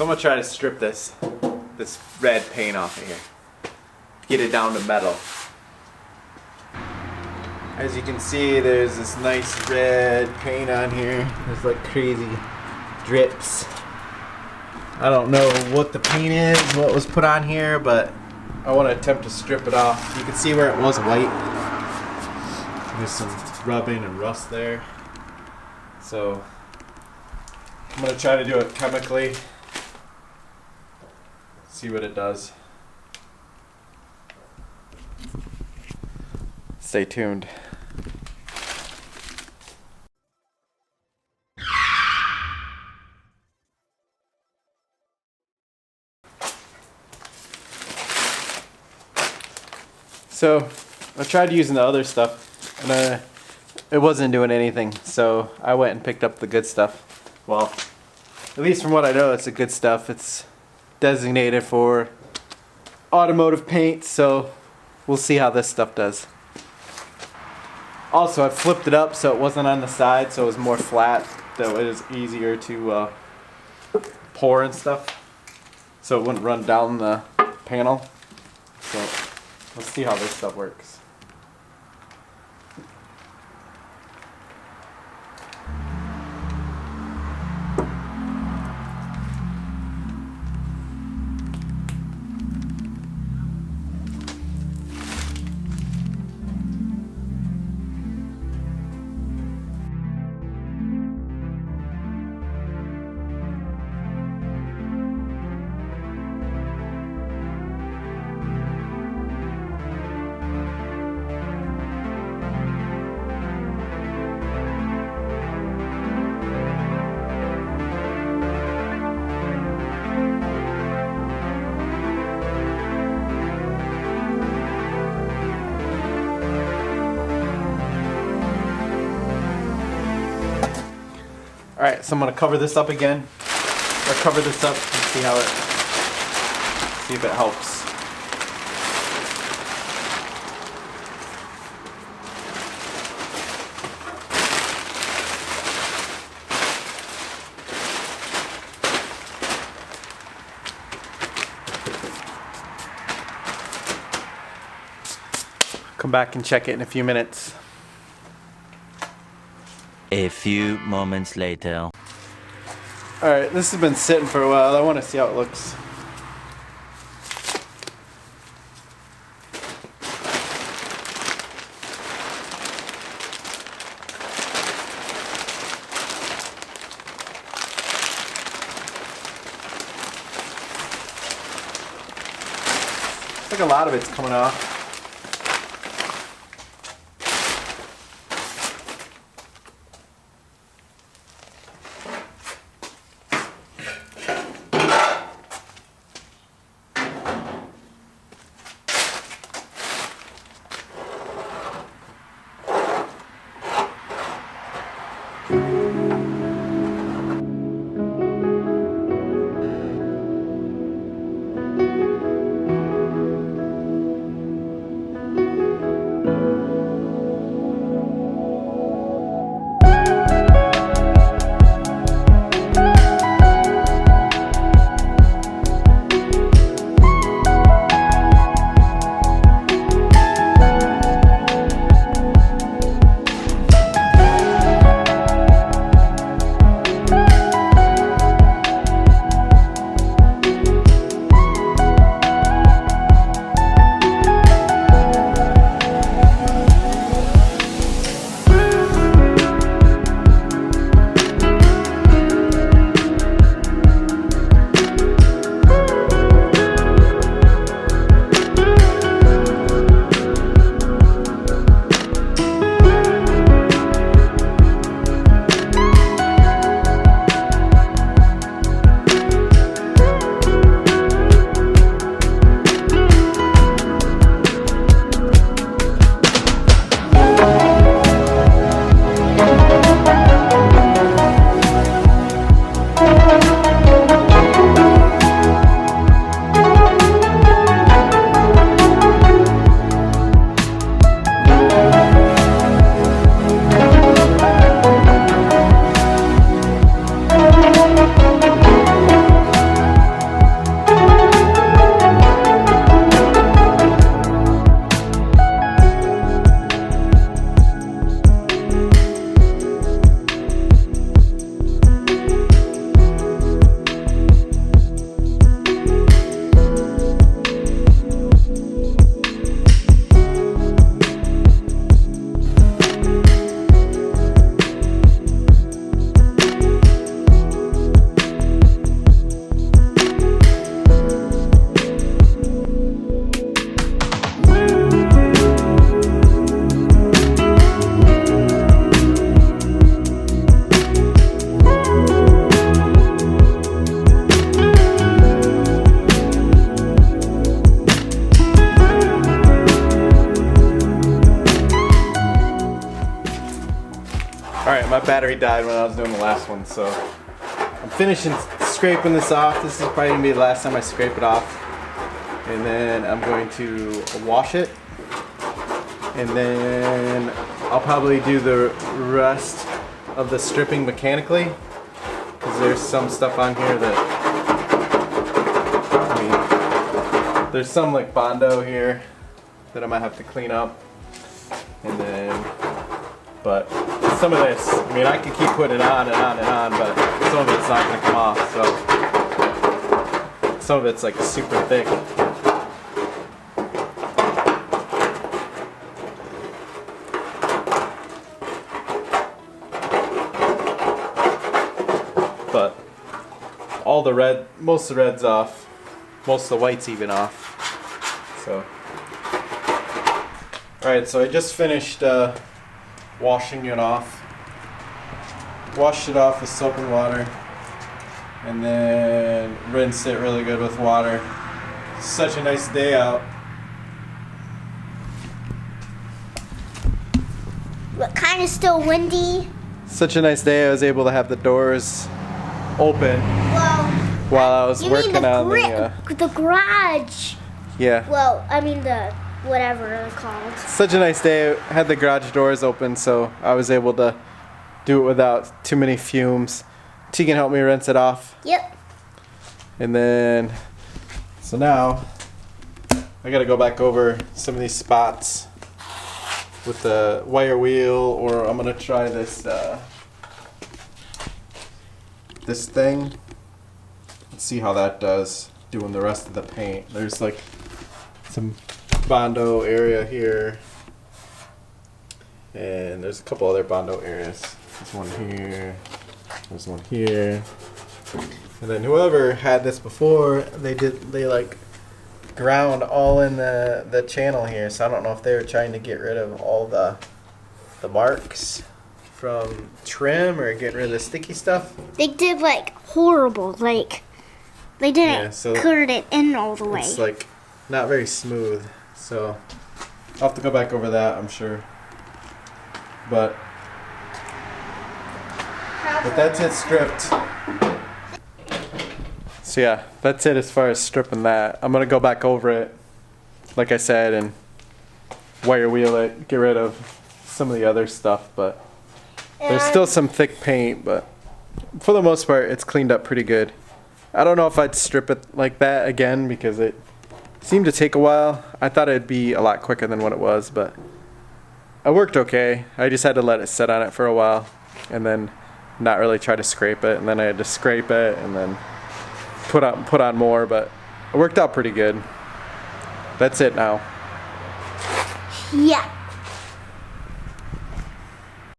So I'm gonna try to strip this red paint off of here. Get it down to metal. As you can see, there's this nice red paint on here. There's like crazy drips. I don't know what the paint is, what was put on here, but I want to attempt to strip it off. You can see where it was white. There's some rubbing and rust there. So I'm going to try to do it chemically. See what it does. Stay tuned. So I tried using the other stuff and it wasn't doing anything, so I went and picked up the good stuff. Well, at least from what I know, it's the good stuff. It's designated for automotive paint, so we'll see how this stuff does. Also, I flipped it up so it wasn't on the side, so it was more flat. That way it was easier to pour and stuff, so it wouldn't run down the panel. So let's see how this stuff works. Alright, so I'm going to cover this up again, or cover this up and see if it helps. Come back and check it in a few minutes. A few moments later. Alright, this has been sitting for a while. I want to see how it looks. Looks like a lot of it's coming off. Alright, my battery died when I was doing the last one, so I'm finishing scraping this off. This is probably going to be the last time I scrape it off. And then I'm going to wash it. And then I'll probably do the rest of the stripping mechanically. Because there's some stuff on here that, I mean, there's some like Bondo here that I might have to clean up. And then, but some of this, I mean, I could keep putting it on and on and on, but some of it's not going to come off, so some of it's like super thick. But all the red, most of the red's off, most of the white's even off, so. Alright, so I just finished washing it off. Washed it off with soap and water. And then rinsed it really good with water. Such a nice day out. But kind of still windy. Such a nice day, I was able to have the doors open Well, while I was you working mean on the garage. yeah. Well, I mean the whatever it's called. Such a nice day. I had the garage doors open, so I was able to do it without too many fumes. Tegan helped me rinse it off. Yep. And then, so now, I gotta go back over some of these spots with the wire wheel, or I'm gonna try this, this thing. Let's see how that does doing the rest of the paint. There's like some Bondo area here, and there's a couple other Bondo areas. There's one here, there's one here, and then whoever had this before, they like ground all in the channel here. So I don't know if they were trying to get rid of all the marks from trim or get rid of the sticky stuff. They did like horrible, like they didn't Yeah, so cut it in all the way. It's like not very smooth. So I'll have to go back over that, I'm sure. But that's it stripped. So yeah, that's it as far as stripping that. I'm gonna go back over it, like I said, and wire wheel it, get rid of some of the other stuff, but there's still some thick paint, but for the most part it's cleaned up pretty good. I don't know if I'd strip it like that again because it seemed to take a while. I thought it'd be a lot quicker than what it was, but it worked okay. I just had to let it sit on it for a while and then not really try to scrape it, and then I had to scrape it and then put on more, but it worked out pretty good. That's it now. Yeah.